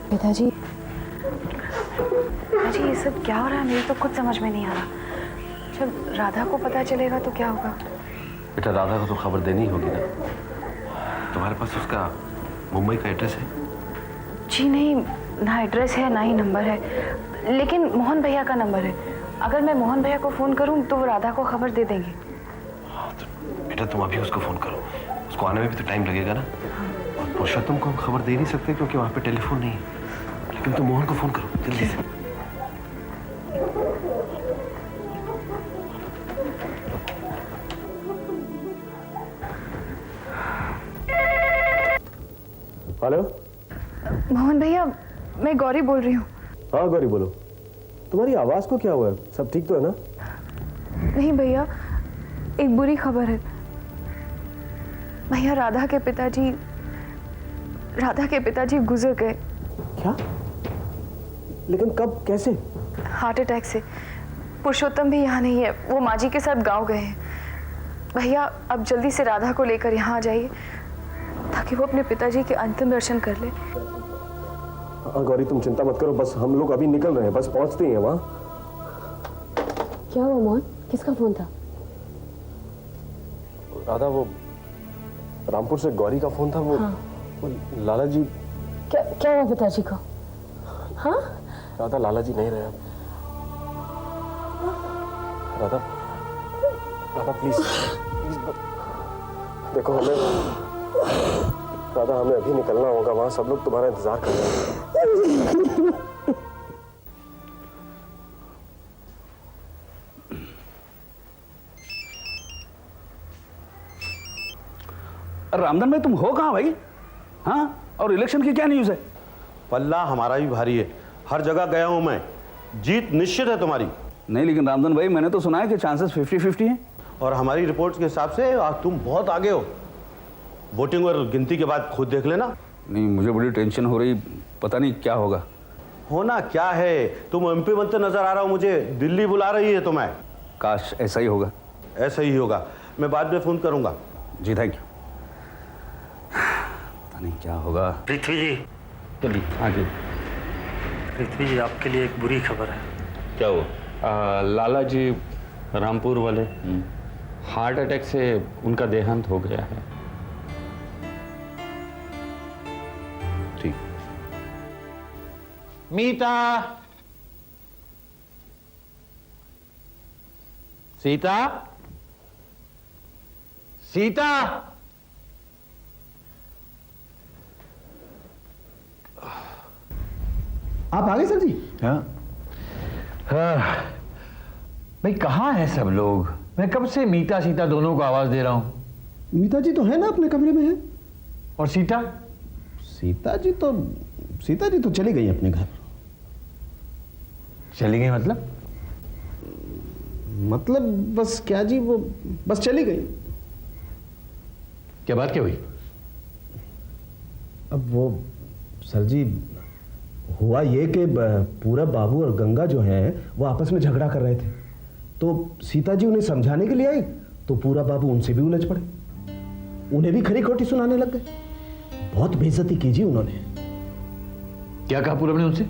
पिताजी, पिताजी ये सब क्या हो रहा है? मेरी तो कुछ समझ में नहीं आ रहा। जब राधा को पता चलेगा तो क्या होगा? बेटा राधा को तो खबर देनी होगी ना। तुम्हारे पास उसका मुंबई का एड्रेस है? जी नहीं, ना एड्रेस है ना ही नंबर है, लेकिन मोहन भैया का नंबर है। अगर मैं मोहन भैया को फोन करूं तो वो राधा को खबर दे देंगे। हाँ तो बेटा तुम अभी उसको फोन करो, उसको आने में भी तो टाइम लगेगा ना। और पुरुषोत्तम को हम खबर दे नहीं सकते क्योंकि वहां पे टेलीफोन नहीं है, लेकिन तुम मोहन को फोन करो जल्दी से। हेलो। मोहन भैया, मैं गौरी बोल रही हूँ। हाँ गौरी बोलो। तुम्हारी आवाज को क्या हुआ है? सब ठीक तो है ना? नहीं भैया, एक बुरी खबर है। भैया राधा के पिताजी गुजर गए। क्या? लेकिन कब, कैसे? हार्ट अटैक से। पुरुषोत्तम भी यहाँ नहीं है, वो माँ जी के साथ गांव गए हैं। भैया अब जल्दी से राधा को लेकर यहाँ आ जाइए ताकि वो अपने पिताजी के अंतिम दर्शन कर ले। हाँ गौरी तुम चिंता मत करो, बस हम लोग अभी निकल रहे हैं, बस पहुंचते ही हैं वहाँ। क्या हुआ मोहन? किसका फोन था? राधा, वो रामपुर से गौरी का फोन था। वो, हाँ। वो लाला जी। क्या हुआ पिताजी को? हाँ? राधा लाला जी नहीं रहे। राधा, राधा प्लीज देखो, हमें अभी निकलना होगा, वहां सब लोग तुम्हारा इंतजार कर रहे हैं। रामधन भाई तुम हो कहाँ भाई? हाँ, और इलेक्शन की क्या न्यूज़ है? पल्ला हमारा भी भारी है, हर जगह गया हूं मैं, जीत निश्चित है तुम्हारी। नहीं लेकिन रामधन भाई मैंने तो सुना है कि चांसेस 50-50 हैं। और हमारी रिपोर्ट्स के हिसाब से तुम बहुत आगे हो। वोटिंग और गिनती के बाद खुद देख लेना। नहीं मुझे बड़ी टेंशन हो रही, पता नहीं क्या होगा। होना क्या है, तुम एमपी बनते नजर आ रहा हो मुझे, दिल्ली बुला रही है तुम्हें। काश ऐसा ही होगा। ऐसा ही होगा, मैं बाद में फोन करूंगा। जी थैंक यू। पता नहीं क्या होगा। पृथ्वी जी, चलिए आगे। पृथ्वी जी आपके लिए एक बुरी खबर है। क्या हुआ? लाला जी रामपुर वाले हार्ट अटैक से उनका देहांत हो गया है। ठीक। मीता, सीता, सीता, आप आ गए सर जी? हाँ भाई कहाँ हैं सब लोग? मैं कब से मीता सीता दोनों को आवाज दे रहा हूं। मीता जी तो है ना, अपने कमरे में है। और सीता? सीता जी तो चली गई अपने घर। चली गई मतलब? मतलब बस क्या जी, वो बस चली गई। क्या बात क्या हुई? अब वो सर जी, हुआ ये कि पूरा बाबू और गंगा जो है वो आपस में झगड़ा कर रहे थे, तो सीता जी उन्हें समझाने के लिए आई तो पूरा बाबू उनसे भी उलझ पड़े, उन्हें भी खरी खोटी सुनाने लग गए। बहुत बेइज्जती की जी उन्होंने। क्या कहा पूरब ने उनसे?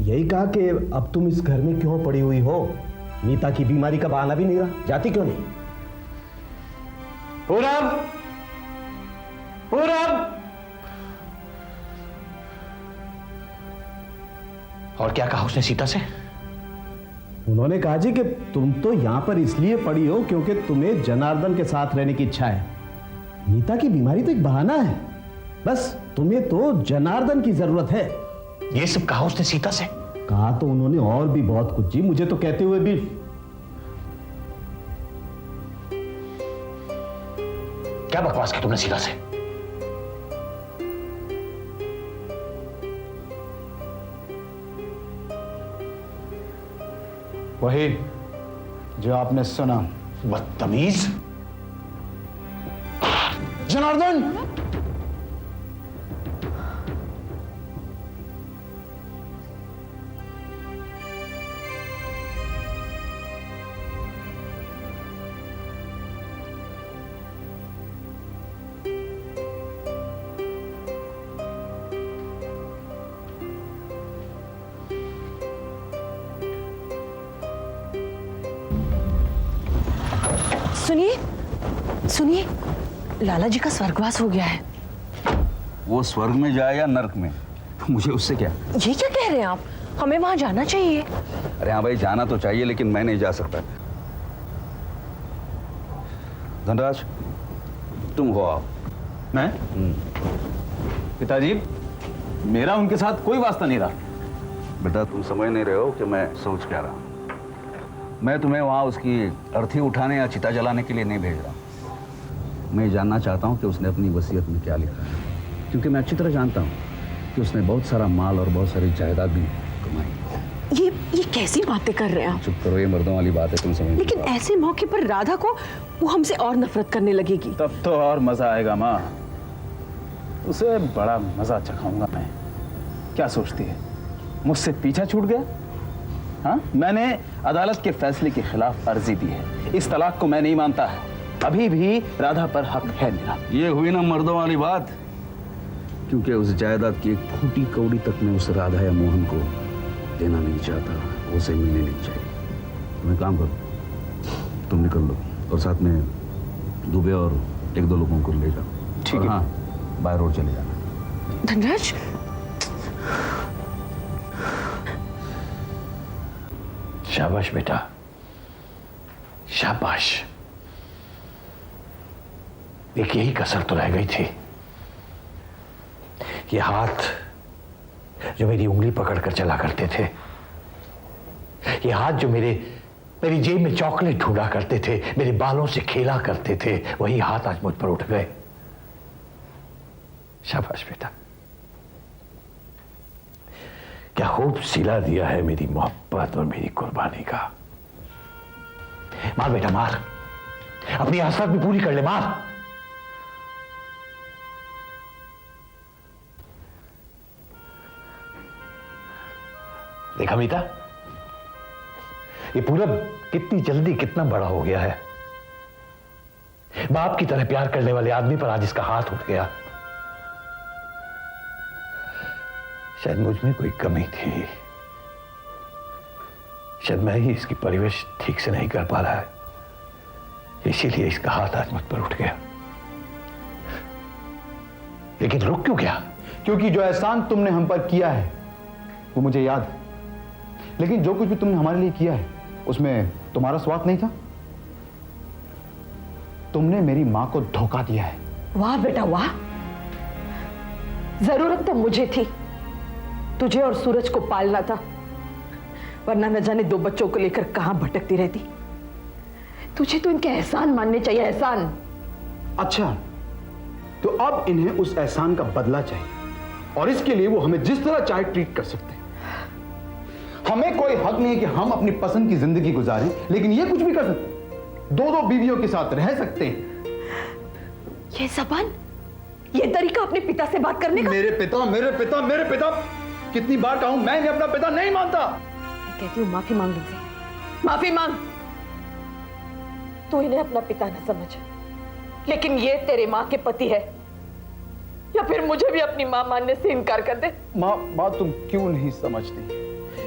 यही कहा कि अब तुम इस घर में क्यों पड़ी हुई हो, मीता की बीमारी का बहाना भी नहीं रहा, जाती क्यों नहीं? पूरब, पूरब। और क्या कहा उसने सीता से? उन्होंने कहा जी कि तुम तो यहां पर इसलिए पड़ी हो क्योंकि तुम्हें जनार्दन के साथ रहने की इच्छा है। मीता की बीमारी तो एक बहाना है, बस तुम्हें तो जनार्दन की जरूरत है। ये सब कहा उसने सीता से? कहा तो उन्होंने और भी बहुत कुछ जी, मुझे तो कहते हुए भी। क्या बकवास की तुमने सीता से? वही जो आपने सुना। बदतमीज। जनार्दन! सुनिए सुनिए, लाला जी का स्वर्गवास हो गया है। वो स्वर्ग में जाए या नर्क में, मुझे उससे क्या। ये क्या कह रहे हैं आप? हमें वहां जाना चाहिए। अरे हाँ भाई, जाना तो चाहिए, लेकिन मैं नहीं जा सकता। धनराज, तुम हो आओ। मैं? पिताजी, मेरा उनके साथ कोई वास्ता नहीं रहा। बेटा, तुम समझ नहीं रहे हो कि मैं सोच क्या रहा हूं। मैं तुम्हें वहां उसकी अर्थी उठाने या चिता जलाने के लिए नहीं भेज रहा हूं। मैं जानना चाहता हूं कि उसने अपनी वसीयत में क्या लिखा है, क्योंकि मैं अच्छी तरह जानता हूं कि उसने बहुत सारा माल और बहुत सारी जायदाद भी कमाई। ये कैसी बातें कर रहे हैं आप? चुप करो, ये मर्दों वाली बात है, तुम समझ। लेकिन ऐसे मौके पर राधा को वो हमसे और नफरत करने लगेगी। तब तो और मजा आएगा माँ, उसे बड़ा मजा चखाऊंगा मैं। क्या सोचती है, मुझसे पीछा छूट गया? हाँ, मैंने अदालत के फैसले के खिलाफ अर्जी दी है। इस तलाक को मैं नहीं मानता है। अभी भी राधा पर हक है मेरा। ये हुई ना मर्दों वाली बात, क्योंकि उस जायदाद की एक फूटी कौड़ी तक मैं उस राधा या मोहन को देना नहीं चाहता, उसे मिलने नहीं चाहिए। तुम एक काम करो, तुम निकल लो और साथ में दुबे और एक दो लोगों को ले जाओ। ठीक है। हाँ, बाय रोड चले जाना। धनराज, शाबाश बेटा, शाबाश। एक यही कसर तो रह गई थी, ये हाथ जो मेरी उंगली पकड़कर चला करते थे, ये हाथ जो मेरी जेब में चॉकलेट ढूंढा करते थे, मेरे बालों से खेला करते थे, वही हाथ आज मुझ पर उठ गए। शाबाश बेटा, क्या खूब सिला दिया है मेरी मोहब्बत और मेरी कुर्बानी का। मार बेटा मार, अपनी हसरत भी पूरी कर ले, मार। देखा मीता, ये पूरब कितनी जल्दी कितना बड़ा हो गया है। बाप की तरह प्यार करने वाले आदमी पर आज इसका हाथ उठ गया। शायद मुझ में कोई कमी थी, शायद मैं ही इसकी परवरिश ठीक से नहीं कर पा रहा है, इसीलिए इसका हाथ आज मुझ पर उठ गया। लेकिन रुक क्यों गया? क्योंकि जो एहसान तुमने हम पर किया है वो मुझे याद है, लेकिन जो कुछ भी तुमने हमारे लिए किया है उसमें तुम्हारा स्वार्थ नहीं था। तुमने मेरी मां को धोखा दिया है। वाह बेटा वाह, जरूरत तो मुझे थी तुझे और सूरज को पालना था, वरना न जाने दो बच्चों को लेकर कहां भटकती रहती। तुझे तो इनके एहसान मानने चाहिए, एहसान। अच्छा, तो अब इन्हें उस एहसान का बदला चाहिए, और इसके लिए वो हमें जिस तरह चाहे ट्रीट कर सकते हैं। हमें कोई हक नहीं है कि हम अपनी पसंद की जिंदगी गुजारें, लेकिन ये कुछ भी कर सकते हैं। दो दो बीवियों के साथ रह सकते हैं। ये जबान, ये तरीका अपने पिता से बात करने का। मेरे पिता, मेरे पिता, मेरे पिता, कितनी बार कहूं मैं इन्हें अपना पिता नहीं मानता। मैं कहती हूँ माफी मांग इनसे, माफी मांग। तू इन्हें अपना पिता न समझ, लेकिन ये तेरे माँ के पति है, या फिर मुझे भी अपनी माँ मानने से इनकार कर दे। माँ तुम क्यों नहीं समझती?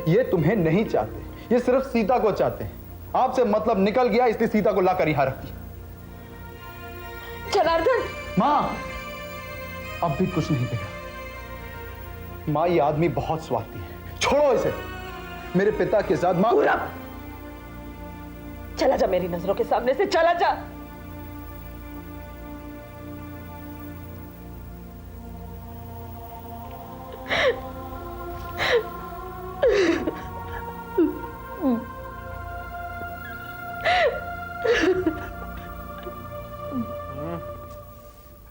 ये तुम्हें नहीं चाहते, ये सिर्फ सीता को चाहते हैं। आपसे मतलब निकल गया, इसलिए सीता को लाकर यहां रख दिया। जनार्दन, माँ अब भी कुछ नहीं बिगड़ा। माँ, ये आदमी बहुत स्वार्थी है, छोड़ो इसे। मेरे पिता के साथ माँ। पूरब, चला जा मेरी नजरों के सामने से, चला जा।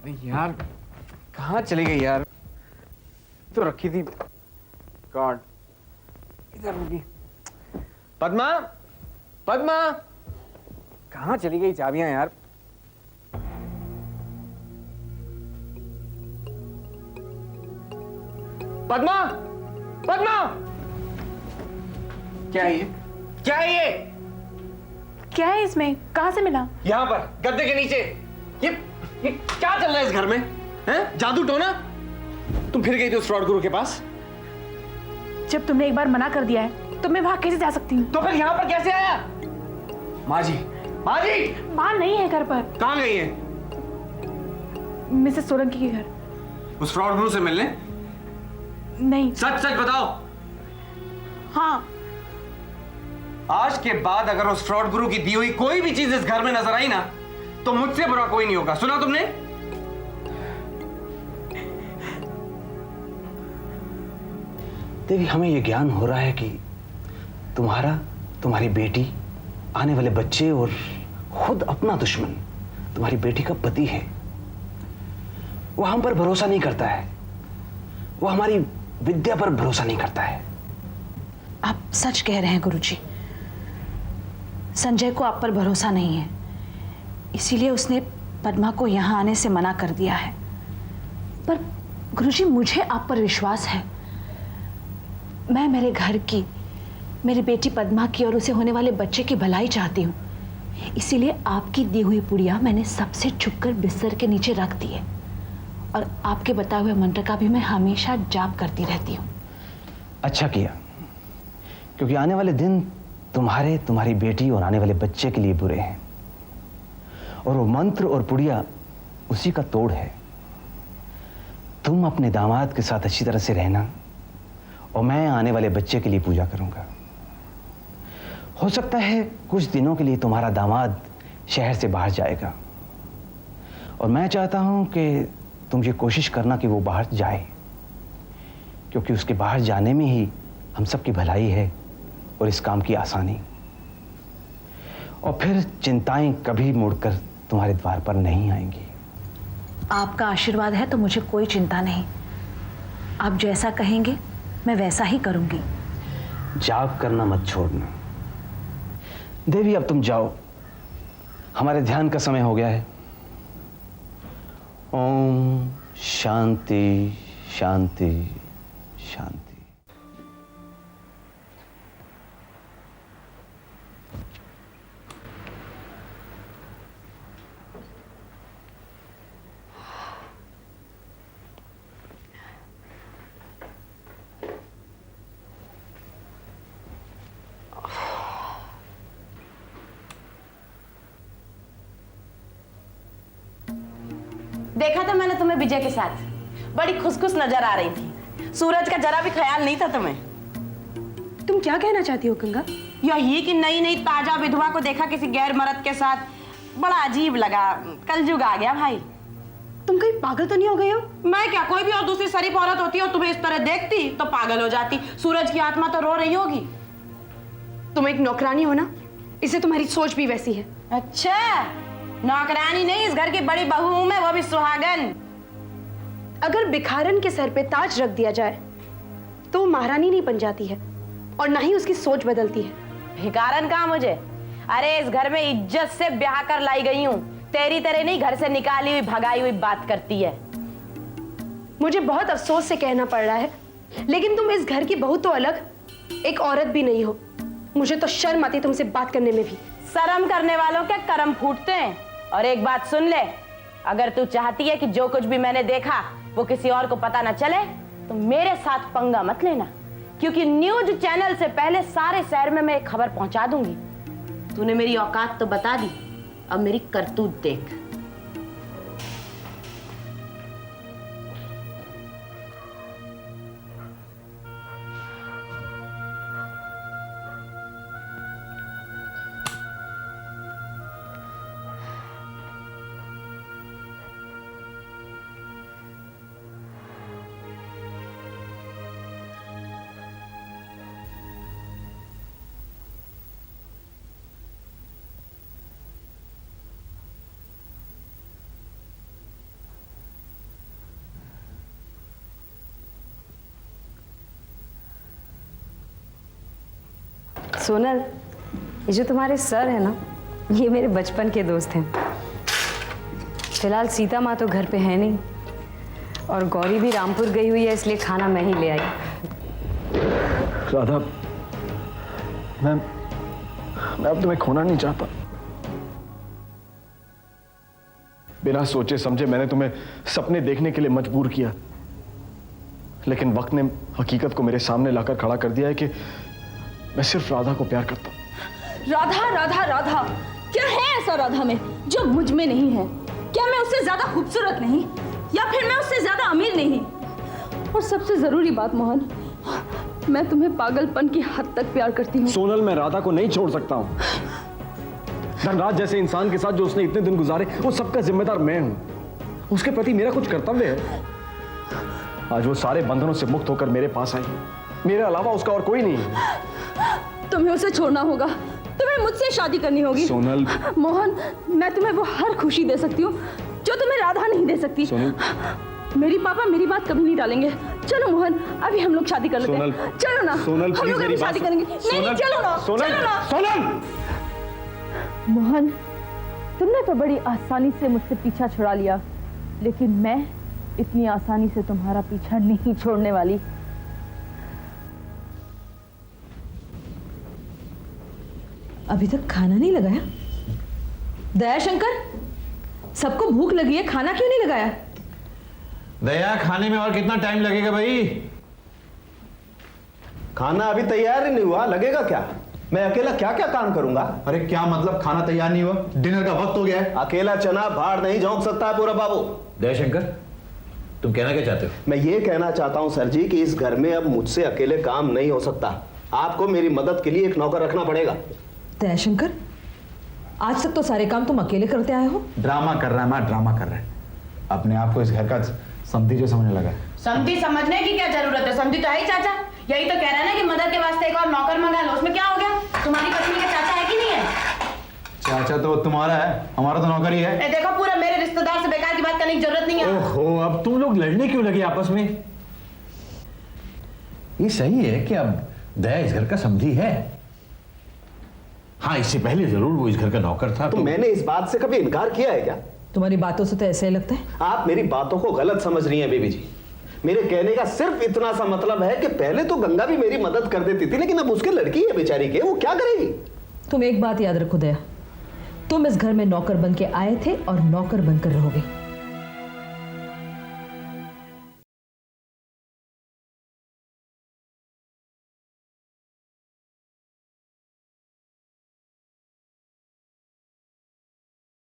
अरे यार, कहाँ चली गई यार? तो रखी थी कार्ड, इधर होगी। पद्मा, पद्मा, कहाँ चली गई चाबियां यार? पद्मा, पद्मा, क्या है ये? क्या है ये? क्या है इसमें? कहाँ से मिला? यहाँ पर गद्दे के नीचे। ये क्या चल रहा है इस घर में? हैं? जादू टोना? तुम फिर गई थी उस फ्रॉड गुरु के पास? जब तुमने एक बार मना कर दिया है तो मैं वहां कैसे जा सकती हूँ? तो फिर यहाँ पर कैसे आया? माँ जी, माँ जी माँ नहीं है घर पर। कहाँ गई है? मिसेस सोलंकी के घर। उस फ्रॉड गुरु से मिलने? नहीं। सच सच बताओ। हाँ। आज के बाद अगर उस फ्रॉड गुरु की दी हुई कोई भी चीज इस घर में नजर आई ना, तो मुझसे बुरा कोई नहीं होगा। सुना तुमने? देवी, हमें यह ज्ञान हो रहा है कि तुम्हारा, तुम्हारी बेटी, आने वाले बच्चे और खुद अपना दुश्मन तुम्हारी बेटी का पति है। वो हम पर भरोसा नहीं करता है, वो हमारी विद्या पर भरोसा नहीं करता है। आप सच कह रहे हैं गुरुजी। संजय को आप पर भरोसा नहीं है, इसीलिए उसने पद्मा को यहां आने से मना कर दिया है। पर गुरुजी, मुझे आप पर विश्वास है। मैं मेरे घर की, मेरी बेटी पद्मा की और उसे होने वाले बच्चे की भलाई चाहती हूँ। इसीलिए आपकी दी हुई पुड़िया मैंने सबसे छुपकर बिस्तर के नीचे रख दी है, और आपके बताए हुए मंत्र का भी मैं हमेशा जाप करती रहती हूँ। अच्छा किया, क्योंकि आने वाले दिन तुम्हारे, तुम्हारी बेटी और आने वाले बच्चे के लिए बुरे हैं, और वो मंत्र और पुड़िया उसी का तोड़ है। तुम अपने दामाद के साथ अच्छी तरह से रहना, और मैं आने वाले बच्चे के लिए पूजा करूंगा। हो सकता है कुछ दिनों के लिए तुम्हारा दामाद शहर से बाहर जाएगा, और मैं चाहता हूं कि तुम ये कोशिश करना कि वो बाहर जाए, क्योंकि उसके बाहर जाने में ही हम सबकी भलाई है और इस काम की आसानी। और फिर चिंताएं कभी मुड़कर तुम्हारे द्वार पर नहीं आएंगी। आपका आशीर्वाद है तो मुझे कोई चिंता नहीं। आप जैसा कहेंगे मैं वैसा ही करूंगी। जाप करना मत छोड़ना। देवी, अब तुम जाओ, हमारे ध्यान का समय हो गया है। ओम शांति शांति शांति। देखा था मैंने तुम्हें विजय के साथ, बड़ी खुश खुश नजर आ रही थी। सूरज का जरा भी ख्याल नहीं था तुम्हें। तुम क्या कहना चाहती हो गंगा? यही कि नई नई ताजा विधवा को देखा किसी गैर मर्द के साथ, बड़ा अजीब लगा। कलयुग आ गया भाई। तुम कहीं पागल तो नहीं हो गई हो? मैं क्या, कोई भी और दूसरी शरीफ औरत होती और तुम्हें इस तरह देखती तो पागल हो जाती। सूरज की आत्मा तो रो रही होगी। तुम एक नौकरानी हो ना, इससे तुम्हारी सोच भी वैसी है। अच्छा, नौकरानी नहीं, इस घर की बड़ी बहू हूं मैं, वो भी सुहागन। अगर भिखारन के सर पे ताज रख दिया जाए तो वो महारानी नहीं बन जाती है, और ना ही उसकी सोच बदलती है। भिखारन कहा मुझे? अरे इस घर में इज्जत से ब्याह कर लाई गई हूं, तेरी तरह नहीं घर से निकाली हुई भगाई हुई बात करती है। मुझे बहुत अफसोस से कहना पड़ रहा है, लेकिन तुम इस घर की बहू तो अलग, एक औरत भी नहीं हो। मुझे तो शर्म आती तुमसे बात करने में भी। शर्म करने वालों के कर्म फूटते हैं। और एक बात सुन ले, अगर तू चाहती है कि जो कुछ भी मैंने देखा वो किसी और को पता न चले, तो मेरे साथ पंगा मत लेना, क्योंकि न्यूज चैनल से पहले सारे शहर में मैं एक खबर पहुंचा दूंगी। तूने मेरी औकात तो बता दी, अब मेरी करतूत देख। सोनल, ये जो तुम्हारे सर है ना, ये मेरे बचपन के दोस्त हैं। फिलहाल सीता माँ तो घर पे है नहीं, और गौरी भी रामपुर गई हुई है, इसलिए खाना मैं ही ले आई। राधा, मैं अब तुम्हें खोना नहीं चाहता। बिना सोचे समझे मैंने तुम्हें सपने देखने के लिए मजबूर किया, लेकिन वक्त ने हकीकत को मेरे सामने लाकर खड़ा कर दिया है कि मैं सिर्फ राधा को प्यार करता हूं। राधा राधा राधा क्या है ऐसा राधा में जो मुझ में नहीं है? क्या मैं उससे ज्यादा खूबसूरत नहीं, या फिर मैं उससे ज्यादा अमीर नहीं? और सबसे जरूरी बात मोहन, मैं तुम्हें पागलपन की हद तक प्यार करती हूँ। सोनल, मैं राधा को नहीं छोड़ सकता हूँ। धनराज जैसे इंसान के साथ जो उसने इतने दिन गुजारे, वो सबका जिम्मेदार मैं हूँ। उसके प्रति मेरा कुछ कर्तव्य है। आज वो सारे बंधनों से मुक्त होकर मेरे पास आई। मेरे अलावा उसका और कोई नहीं है। तुम्हें उसे छोड़ना होगा, तुम्हें मुझसे शादी करनी होगी। सोनल, मोहन, मैं तुम्हें वो हर खुशी दे सकती हूँ जो तुम्हें राधा नहीं दे सकती। सोनल, मेरी पापा मेरी बात कभी नहीं टालेंगे। चलो मोहन, अभी हम लोग शादी कर लेते हैं। चलो ना सोनल, हम लोग अभी शादी करेंगे। नहीं, चलो ना, चलो ना। सोनल, मोहन, तुमने तो बड़ी आसानी से मुझसे पीछा छुड़ा लिया, लेकिन मैं इतनी आसानी से तुम्हारा पीछा नहीं छोड़ने वाली। अभी तक खाना नहीं लगाया? दयाशंकर, सबको भूख लगी है, खाना क्यों नहीं लगाया? दया, खाने में और कितना टाइम लगेगा भाई? खाना अभी तैयार ही नहीं हुआ, लगेगा क्या? मैं अकेला क्या क्या काम करूंगा? अरे क्या मतलब खाना तैयार नहीं हुआ? डिनर का वक्त हो गया है। अकेला चना बाहर नहीं झोंक सकता है पूरा बाबू। दयाशंकर, तुम कहना क्या चाहते हो? मैं ये कहना चाहता हूं सर जी कि इस घर में अब मुझसे अकेले काम नहीं हो सकता। आपको मेरी मदद के लिए एक नौकर रखना पड़ेगा। दयाशंकर, आज तक तो सारे काम तुम अकेले करते आए हो। ड्रामा कर रहा है माँ, ड्रामा कर रहा है। अपने आप को इस घर का समधी जो समझने लगा है। समधी समझने की क्या जरूरत है? समधी तो है ही चाचा। यही तो कह रहा है ना कि मदद के वास्ते एक और नौकर मंगा लो। उसमें क्या हो गया? तुम्हारी पत्नी का चाचा है कि नहीं है? चाचा तो तुम्हारा है, हमारा तो नौकर ही है। देखो, पूरा मेरे रिश्तेदार से बेकार की बात करने की जरूरत नहीं है। ओहो, अब तुम लोग लड़ने क्यों लगे आपस में? ये सही है कि अब दया इस घर का समधी है। हाँ, इससे पहले जरूर वो इस घर का नौकर था। तो मैंने इस बात से कभी इनकार किया है क्या? तुम्हारी बातों से तो ऐसे ही लगता है। आप मेरी बातों को गलत समझ रही हैं बेबी जी। मेरे कहने का सिर्फ इतना सा मतलब है कि पहले तो गंगा भी मेरी मदद कर देती थी, लेकिन अब उसके लड़की है बेचारी के, वो क्या करेगी? तुम एक बात याद रखो दया, तुम इस घर में नौकर बन के आए थे और नौकर बनकर रहोगे।